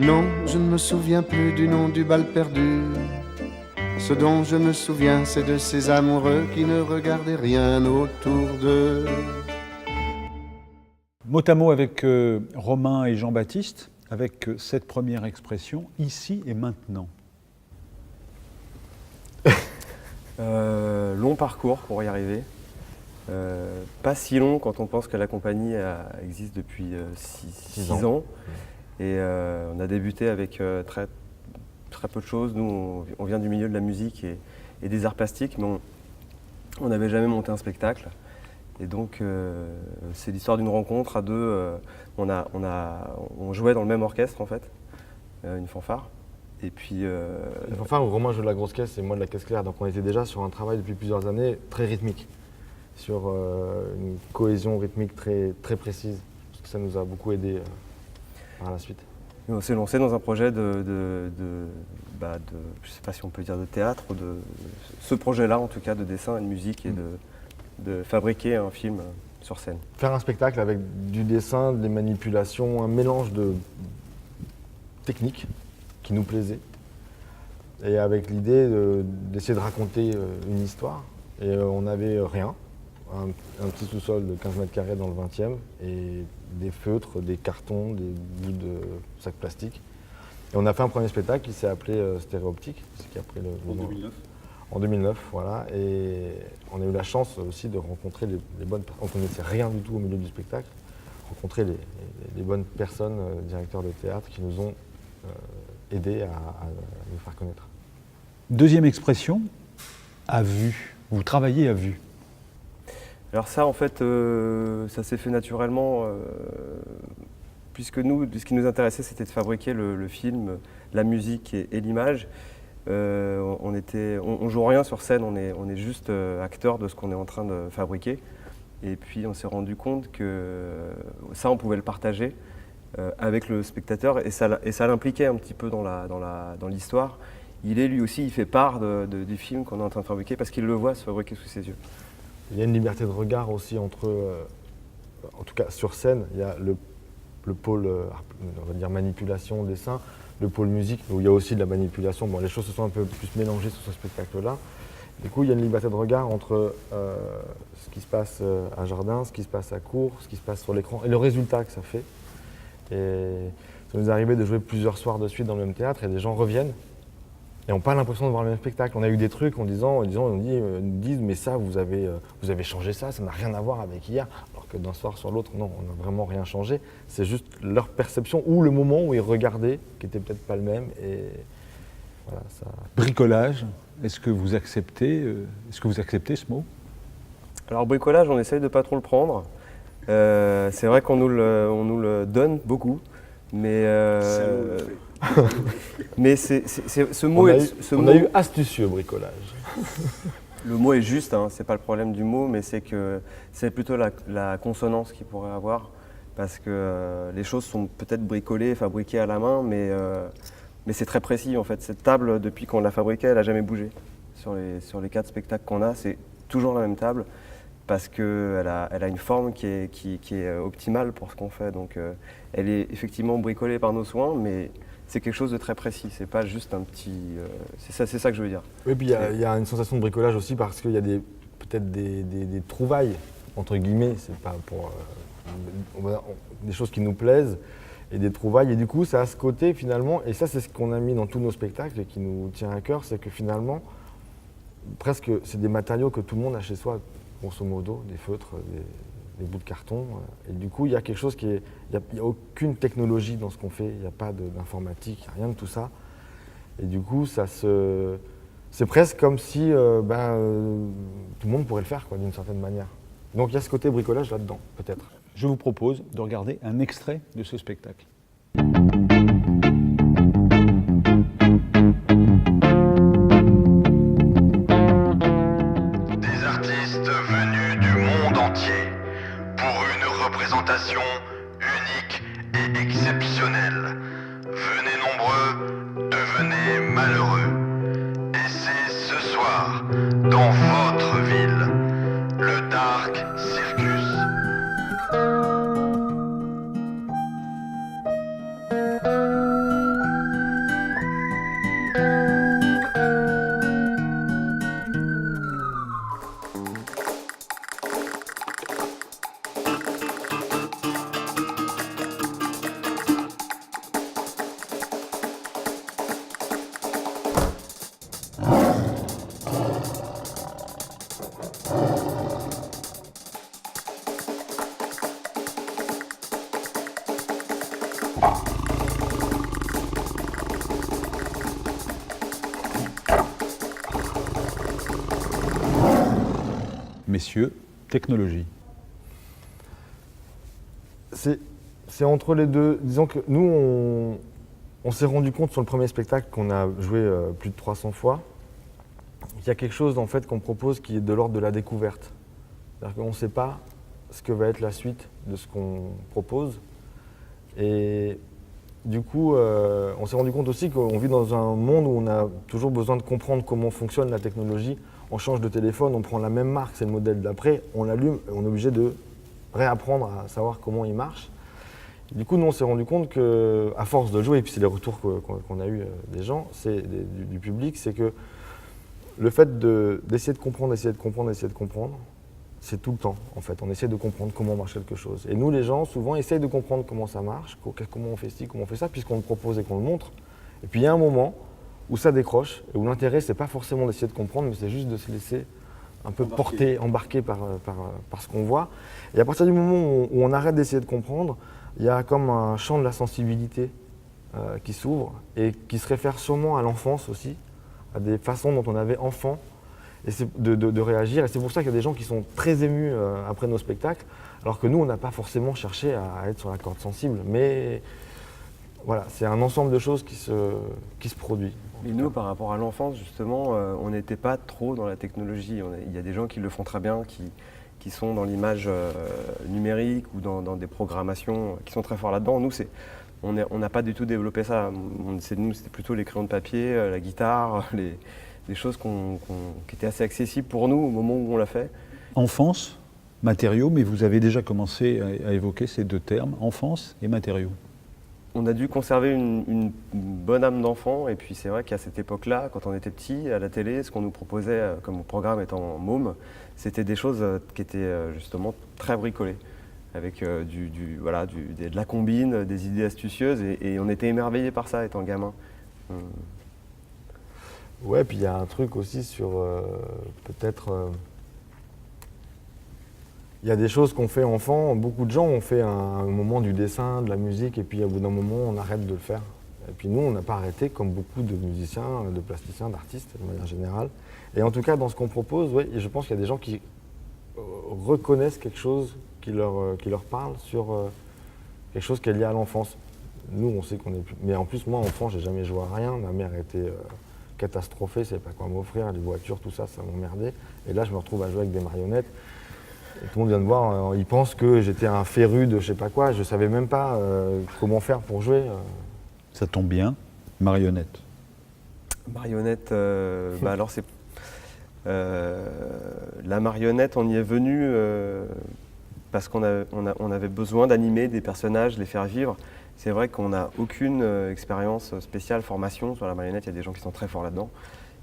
Non, je ne me souviens plus du nom du bal perdu. Ce dont je me souviens, c'est de ces amoureux qui ne regardaient rien autour d'eux. Mot à mot avec Romain et Jean-Baptiste, avec cette première expression, ici et maintenant. Long parcours pour y arriver. Pas si long quand on pense que la compagnie existe depuis 6 ans. Et on a débuté avec très peu de choses. Nous, on vient du milieu de la musique et des arts plastiques, mais on n'avait jamais monté un spectacle. Et donc, c'est l'histoire d'une rencontre à deux. On jouait dans le même orchestre, en fait, une fanfare. Et puis, Une fanfare où Romain joue de la grosse caisse et moi de la caisse claire. Donc on était déjà sur un travail depuis plusieurs années très rythmique, sur une cohésion rythmique très, très précise. Parce que ça nous a beaucoup aidé par la suite. on s'est lancé dans un projet je ne sais pas si on peut dire de théâtre, ce projet-là en tout cas, de dessin et de musique et de fabriquer un film sur scène. Faire un spectacle avec du dessin, des manipulations, un mélange de techniques qui nous plaisait. Et avec l'idée d'essayer de raconter une histoire. Et on n'avait rien, un petit sous-sol de 15 mètres carrés dans le 20e, et des feutres, des cartons, des bouts de sacs plastiques. Et on a fait un premier spectacle qui s'est appelé Stéréoptique, ce qui a pris le nom. 2009. En 2009, voilà. Et on a eu la chance aussi de rencontrer les bonnes personnes. On ne connaissait rien du tout au milieu du spectacle. Rencontrer les bonnes personnes, directeurs de théâtre, qui nous ont aidés à nous faire connaître. Deuxième expression, à vue. Vous travaillez à vue. Alors ça, en fait, ça s'est fait naturellement, puisque nous, ce qui nous intéressait, c'était de fabriquer le film, la musique et l'image. On joue rien sur scène, on est juste acteur de ce qu'on est en train de fabriquer. Et puis on s'est rendu compte que ça, on pouvait le partager avec le spectateur, et ça l'impliquait un petit peu dans l'histoire. Lui aussi, il fait part du film qu'on est en train de fabriquer parce qu'il le voit se fabriquer sous ses yeux. Il y a une liberté de regard aussi entre, en tout cas sur scène, il y a le pôle, on va dire manipulation, dessin, le pôle musique, où il y a aussi de la manipulation. Bon, les choses se sont un peu plus mélangées sur ce spectacle-là. Du coup, il y a une liberté de regard entre ce qui se passe à Jardin, ce qui se passe à Cours, ce qui se passe sur l'écran, et le résultat que ça fait. Et ça nous est arrivé de jouer plusieurs soirs de suite dans le même théâtre, et des gens reviennent et n'ont pas l'impression de voir le même spectacle. On a eu des trucs on nous disent mais ça, vous avez changé ça n'a rien à voir avec hier. Alors que d'un soir sur l'autre, non, on n'a vraiment rien changé. C'est juste leur perception ou le moment où ils regardaient qui n'était peut-être pas le même. Et voilà, ça... Bricolage, est-ce que vous acceptez ce mot? Alors bricolage, on essaye de pas trop le prendre. C'est vrai qu'on nous le donne beaucoup, mais mais ce mot on a eu astucieux bricolage. Le mot est juste, hein, c'est pas le problème du mot, mais c'est que c'est plutôt la consonance qu'il pourrait avoir, parce que les choses sont peut-être bricolées, fabriquées à la main, mais c'est très précis en fait. Cette table, depuis qu'on l'a fabriquée, elle n'a jamais bougé. Sur les 4 spectacles qu'on a, c'est toujours la même table, parce qu'elle a une forme qui est optimale pour ce qu'on fait. Donc elle est effectivement bricolée par nos soins, mais c'est quelque chose de très précis, c'est pas juste un petit... c'est ça que je veux dire. Oui, puis il y a une sensation de bricolage aussi parce qu'il y a peut-être des trouvailles, entre guillemets, c'est pas pour... des choses qui nous plaisent et des trouvailles. Et du coup, ça a ce côté finalement, et ça c'est ce qu'on a mis dans tous nos spectacles et qui nous tient à cœur, c'est que finalement, presque c'est des matériaux que tout le monde a chez soi, grosso modo, des feutres, des bouts de carton. Et du coup, il y a quelque chose qui est... Il n'y a aucune technologie dans ce qu'on fait, il n'y a pas d'informatique, il n'y a rien de tout ça. Et du coup, c'est presque comme si tout le monde pourrait le faire, d'une certaine manière. Donc il y a ce côté bricolage là-dedans, peut-être. Je vous propose de regarder un extrait de ce spectacle. Des artistes venus du monde entier pour une représentation unique et exceptionnelle. Venez nombreux, devenez malheureux. Et c'est ce soir, dans votre ville, le Dark Circus. messieurs, technologie. C'est entre les deux. Disons que nous, on s'est rendu compte sur le premier spectacle qu'on a joué plus de 300 fois, qu'il y a quelque chose en fait qu'on propose qui est de l'ordre de la découverte. C'est-à-dire qu'on ne sait pas ce que va être la suite de ce qu'on propose. Et du coup, on s'est rendu compte aussi qu'on vit dans un monde où on a toujours besoin de comprendre comment fonctionne la technologie. On change de téléphone, on prend la même marque, c'est le modèle d'après, on l'allume et on est obligé de réapprendre à savoir comment il marche. Et du coup, nous, on s'est rendu compte qu'à force de jouer, et puis c'est les retours qu'on a eu des gens, du public, c'est que le fait d'essayer de comprendre, c'est tout le temps, en fait. On essaie de comprendre comment marche quelque chose. Et nous, les gens, souvent, essayent de comprendre comment ça marche, comment on fait ci, comment on fait ça, puisqu'on le propose et qu'on le montre. Et puis, il y a un moment où ça décroche, et où l'intérêt, c'est pas forcément d'essayer de comprendre, mais c'est juste de se laisser un peu embarquer par ce qu'on voit. Et à partir du moment où on arrête d'essayer de comprendre, il y a comme un champ de la sensibilité qui s'ouvre, et qui se réfère sûrement à l'enfance aussi, à des façons dont on avait enfant, et de réagir. Et c'est pour ça qu'il y a des gens qui sont très émus après nos spectacles, alors que nous, on n'a pas forcément cherché à être sur la corde sensible. Mais voilà, c'est un ensemble de choses qui se produit. Et nous, par rapport à l'enfance, justement, on n'était pas trop dans la technologie. Il y a des gens qui le font très bien, qui sont dans l'image numérique ou dans des programmations, qui sont très forts là-dedans. Nous, on n'a pas du tout développé ça. Nous, c'était plutôt les crayons de papier, la guitare, des choses qui étaient assez accessibles pour nous au moment où on l'a fait. Enfance, matériaux, mais vous avez déjà commencé à évoquer ces deux termes, enfance et matériaux. On a dû conserver une bonne âme d'enfant, et puis c'est vrai qu'à cette époque-là, quand on était petit, à la télé, ce qu'on nous proposait comme programme étant môme, c'était des choses qui étaient justement très bricolées, avec de la combine, des idées astucieuses, et on était émerveillés par ça étant gamin. Ouais, puis il y a un truc aussi sur peut-être... Il y a des choses qu'on fait enfant, beaucoup de gens ont fait un moment du dessin, de la musique, et puis au bout d'un moment, on arrête de le faire. Et puis nous, on n'a pas arrêté, comme beaucoup de musiciens, de plasticiens, d'artistes, de manière générale. Et en tout cas, dans ce qu'on propose, ouais, je pense qu'il y a des gens qui reconnaissent quelque chose qui leur parle sur quelque chose qui est lié à l'enfance. Nous, on sait qu'on est plus... Mais en plus, moi, enfant, j'ai jamais joué à rien. Ma mère était catastrophée, je ne savais pas quoi m'offrir, les voitures, tout ça, ça m'emmerdait. Et là, je me retrouve à jouer avec des marionnettes. Et tout le monde vient me voir, ils pensent que j'étais un féru de je sais pas quoi, je savais même pas comment faire pour jouer. Ça tombe bien, marionnette. Marionnette, alors c'est... la marionnette, on y est venu parce qu'on avait besoin d'animer des personnages, les faire vivre. C'est vrai qu'on n'a aucune expérience spéciale, formation sur la marionnette, il y a des gens qui sont très forts là-dedans.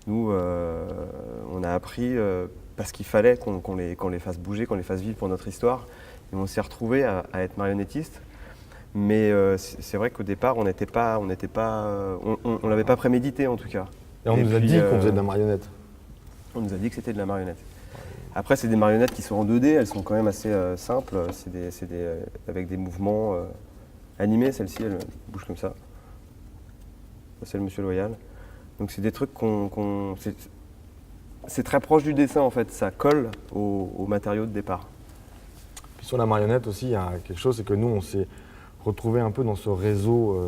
Nous, on a appris parce qu'il fallait qu'on les fasse bouger, qu'on les fasse vivre pour notre histoire. Et on s'est retrouvés à être marionnettiste. Mais c'est vrai qu'au départ, on l'avait pas prémédité en tout cas. Et on nous a dit qu'on faisait de la marionnette. On nous a dit que c'était de la marionnette. Après, c'est des marionnettes qui sont en 2D, elles sont quand même assez simples. C'est avec des mouvements animés. Celle-ci, elle bouge comme ça. C'est le Monsieur Loyal. Donc c'est des trucs c'est très proche du dessin en fait, ça colle aux matériaux de départ. Puis sur la marionnette aussi, il y a quelque chose, c'est que nous on s'est retrouvés un peu dans ce réseau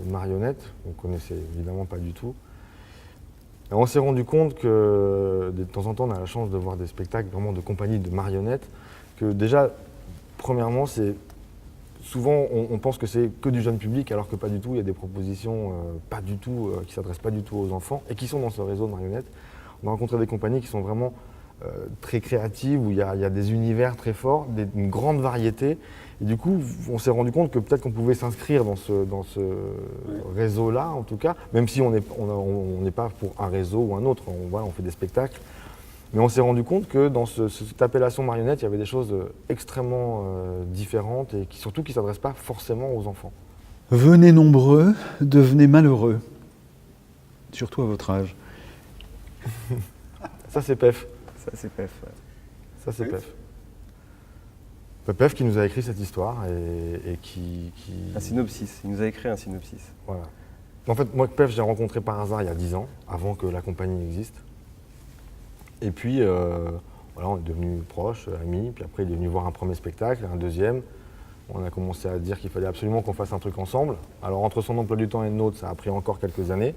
de marionnettes, on ne connaissait évidemment pas du tout. Et on s'est rendu compte que de temps en temps on a la chance de voir des spectacles vraiment de compagnie de marionnettes, que déjà, premièrement, souvent on pense que c'est que du jeune public alors que pas du tout, il y a des propositions pas du tout, qui ne s'adressent pas du tout aux enfants et qui sont dans ce réseau de marionnettes. On a rencontré des compagnies qui sont vraiment très créatives, où il y a des univers très forts, une grande variété. Et du coup, on s'est rendu compte que peut-être qu'on pouvait s'inscrire dans ce réseau-là, en tout cas, même si on n'est pas pour un réseau ou un autre, on fait des spectacles. Mais on s'est rendu compte que dans cette appellation marionnette, il y avait des choses extrêmement différentes et surtout qui ne s'adressent pas forcément aux enfants. Venez nombreux, devenez malheureux. Surtout à votre âge. Ça, c'est Pef. Ça, c'est Pef. Ouais. Ça, c'est Pef. Pef qui nous a écrit cette histoire et qui... Un synopsis. Il nous a écrit un synopsis. Voilà. En fait, moi, Pef, j'ai rencontré par hasard il y a 10 ans, avant que la compagnie existe. Et puis, voilà, on est devenus proches, amis. Puis après, il est venu voir un premier spectacle, un deuxième. On a commencé à dire qu'il fallait absolument qu'on fasse un truc ensemble. Alors entre son emploi du temps et le nôtre, ça a pris encore quelques années.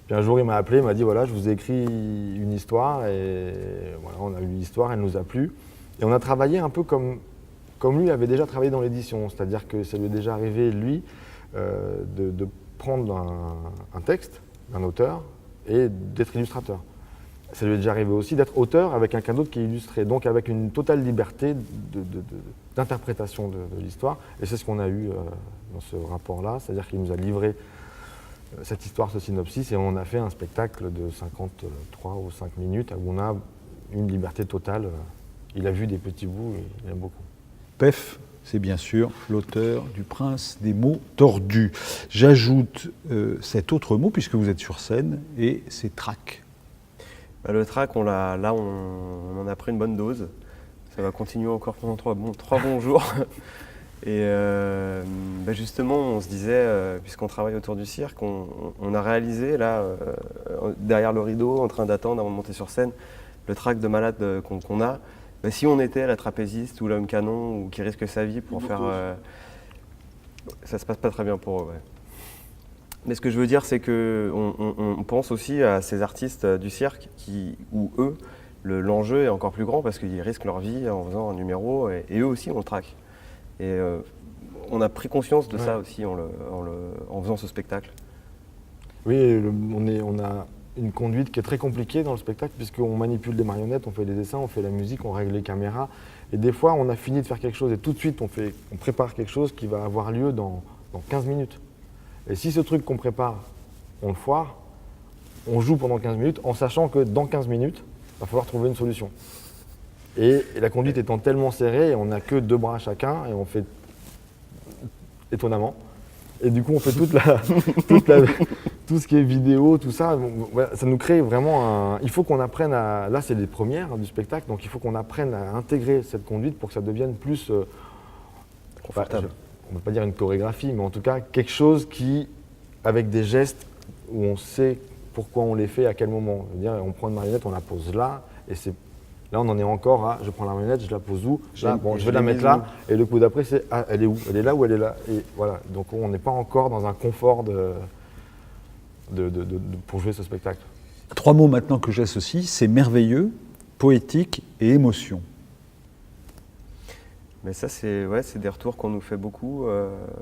Puis un jour, il m'a appelé, il m'a dit voilà, je vous ai écrit une histoire et voilà, on a eu l'histoire, elle nous a plu. Et on a travaillé un peu comme lui avait déjà travaillé dans l'édition, c'est-à-dire que ça lui est déjà arrivé, lui, de prendre un texte d'un auteur et d'être illustrateur. Ça lui est déjà arrivé aussi d'être auteur avec quelqu'un d'autre qui est illustré, donc avec une totale liberté d'interprétation de l'histoire. Et c'est ce qu'on a eu dans ce rapport-là, c'est-à-dire qu'il nous a livré cette histoire, ce synopsis, et on a fait un spectacle de 53 ou 5 minutes où on a une liberté totale. Il a vu des petits bouts et il aime beaucoup. Pef, c'est bien sûr l'auteur du Prince des mots tordus. J'ajoute cet autre mot, puisque vous êtes sur scène, et c'est trac. Le trac, on en a pris une bonne dose. Ça va continuer encore pendant 3 bons jours. Et justement, on se disait, puisqu'on travaille autour du cirque, on a réalisé, là, derrière le rideau, en train d'attendre avant de monter sur scène, le trac de malade qu'on a. Si on était la trapéziste ou l'homme canon ou qui risque sa vie pour faire... ça se passe pas très bien pour eux, ouais. Mais ce que je veux dire, c'est qu'on pense aussi à ces artistes du cirque où eux, l'enjeu est encore plus grand parce qu'ils risquent leur vie en faisant un numéro et eux aussi on le traque. Et on a pris conscience de ça aussi en faisant ce spectacle. Oui, on a une conduite qui est très compliquée dans le spectacle puisqu'on manipule des marionnettes, on fait des dessins, on fait la musique, on règle les caméras. Et des fois, on a fini de faire quelque chose et tout de suite, on prépare quelque chose qui va avoir lieu dans 15 minutes. Et si ce truc qu'on prépare, on le foire, on joue pendant 15 minutes en sachant que dans 15 minutes, il va falloir trouver une solution. Et la conduite étant tellement serrée, on n'a que 2 bras chacun et on fait étonnamment. Et du coup, on fait tout ce qui est vidéo, tout ça. Voilà, ça nous crée vraiment il faut qu'on apprenne à... Là, c'est les premières du spectacle, donc il faut qu'on apprenne à intégrer cette conduite pour que ça devienne plus... confortable. On ne peut pas dire une chorégraphie, mais en tout cas quelque chose qui, avec des gestes où on sait pourquoi on les fait, à quel moment. Je veux dire, on prend une marionnette, on la pose là, et là on en est encore à, je prends la marionnette, je la pose où, là, je vais la mettre là, et le coup d'après c'est, elle est où? Elle est là ou elle est là? Et voilà, donc on n'est pas encore dans un confort pour jouer ce spectacle. 3 mots maintenant que j'associe, c'est merveilleux, poétique et émotion. Mais ça, c'est des retours qu'on nous fait beaucoup.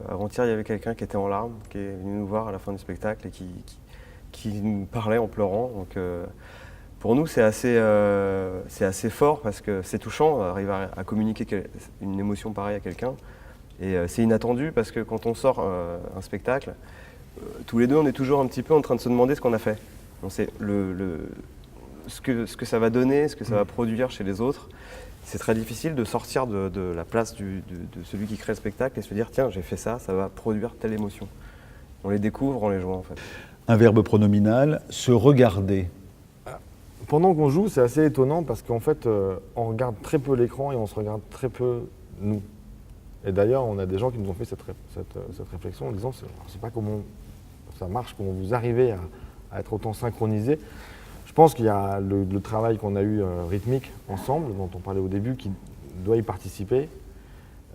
Avant-hier, il y avait quelqu'un qui était en larmes, qui est venu nous voir à la fin du spectacle et qui nous parlait en pleurant. Donc, pour nous, c'est assez fort parce que c'est touchant d'arriver à communiquer une émotion pareille à quelqu'un. Et c'est inattendu parce que quand on sort un spectacle, tous les deux, on est toujours un petit peu en train de se demander ce qu'on a fait. On sait ce que ça va donner, ce que ça va produire chez les autres. C'est très difficile de sortir de la place de celui qui crée le spectacle et se dire tiens, j'ai fait ça, ça va produire telle émotion. On les découvre en les jouant en fait. Un verbe pronominal, se regarder. Pendant qu'on joue, c'est assez étonnant parce qu'en fait, on regarde très peu l'écran et on se regarde très peu nous. Et d'ailleurs, on a des gens qui nous ont fait cette réflexion en disant je ne sais pas comment ça marche, comment vous arrivez à être autant synchronisés. Je pense qu'il y a le travail qu'on a eu rythmique ensemble, dont on parlait au début, qui doit y participer.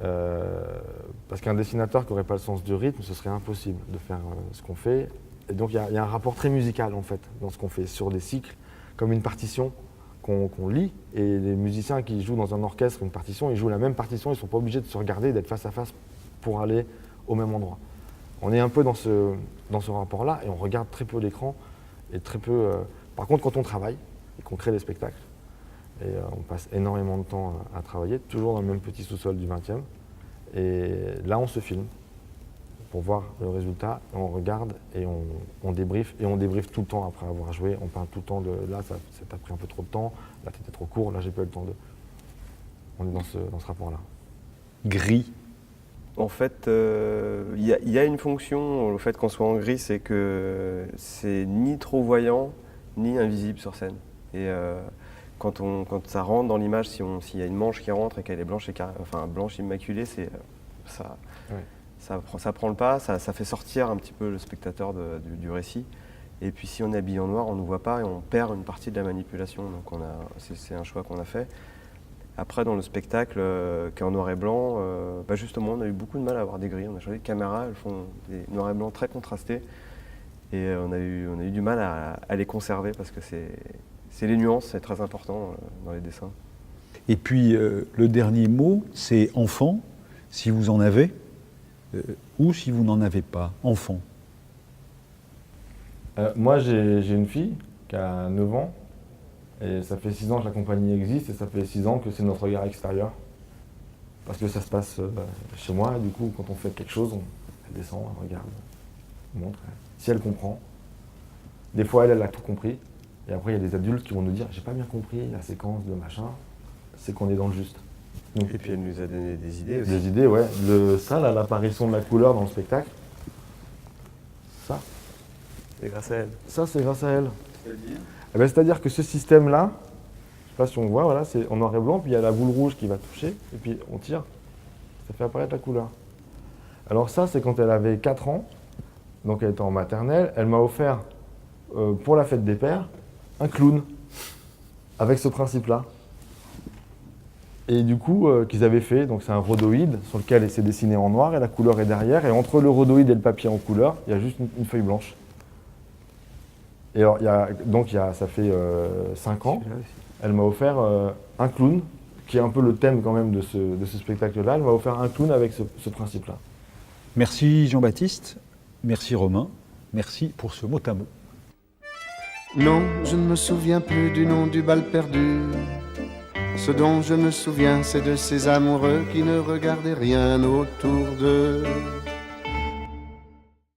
Parce qu'un dessinateur qui n'aurait pas le sens du rythme, ce serait impossible de faire ce qu'on fait. Et donc il y a un rapport très musical en fait dans ce qu'on fait, sur des cycles, comme une partition qu'on lit. Et les musiciens qui jouent dans un orchestre une partition, ils jouent la même partition, ils ne sont pas obligés de se regarder, d'être face à face pour aller au même endroit. On est un peu dans ce rapport-là et on regarde très peu l'écran et très peu... Par contre, quand on travaille et qu'on crée des spectacles, et on passe énormément de temps à travailler, toujours dans le même petit sous-sol du 20e, et là on se filme pour voir le résultat, on regarde et on débriefe, et on débriefe tout le temps après avoir joué, on parle tout le temps de là ça t'a pris un peu trop de temps, là t'étais trop court, là j'ai pas eu le temps de... On est dans ce rapport-là. Gris. En fait, il y a une fonction, le fait qu'on soit en gris, c'est que c'est ni trop voyant, ni invisible sur scène. Et quand ça rentre dans l'image, s'il y a une manche qui rentre et qu'elle est blanche immaculée, ça prend le pas, ça fait sortir un petit peu le spectateur du récit. Et puis si on est habillé en noir, on ne nous voit pas et on perd une partie de la manipulation. Donc c'est un choix qu'on a fait. Après, dans le spectacle qui est en noir et blanc, justement, on a eu beaucoup de mal à avoir des grilles. On a changé de caméra, elles font des noirs et blancs très contrastés. Et on a eu du mal à les conserver parce que c'est les nuances, c'est très important dans les dessins. Et puis, le dernier mot, c'est enfant, si vous en avez, ou si vous n'en avez pas. Enfant. Moi, j'ai une fille qui a 9 ans, et ça fait 6 ans que la compagnie existe, et ça fait 6 ans que c'est notre regard extérieur. Parce que ça se passe chez moi, et du coup, quand on fait quelque chose, elle descend, elle regarde, elle montre. Si elle comprend, des fois, elle a tout compris, et après, il y a des adultes qui vont nous dire « j'ai pas bien compris la séquence de machin », c'est qu'on est dans le juste. Donc, Et puis elle nous a donné des idées aussi. des idées, ouais. Ça, là, l'apparition de la couleur dans le spectacle, ça, C'est grâce à elle. ça c'est grâce à elle. Eh ben, c'est-à-dire que ce système-là, je sais pas si on voit, voilà, c'est en noir et blanc, puis il y a la boule rouge qui va toucher, et puis on tire, ça fait apparaître la couleur. Alors ça, c'est quand elle avait 4 ans, donc elle était en maternelle, elle m'a offert, pour la fête des pères, un clown, avec ce principe-là. Et du coup, qu'ils avaient fait, donc c'est un rhodoïde sur lequel c'est dessiné en noir, et la couleur est derrière, et entre le rhodoïde et le papier en couleur, il y a juste une feuille blanche. Et alors, ça fait 5 ans, elle m'a offert un clown, qui est un peu le thème quand même de ce spectacle-là. Elle m'a offert un clown avec ce principe-là. Merci Jean-Baptiste, merci Romain, merci pour ce mot à mot. Non, je ne me souviens plus du nom du bal perdu. Ce dont je me souviens, c'est de ces amoureux qui ne regardaient rien autour d'eux.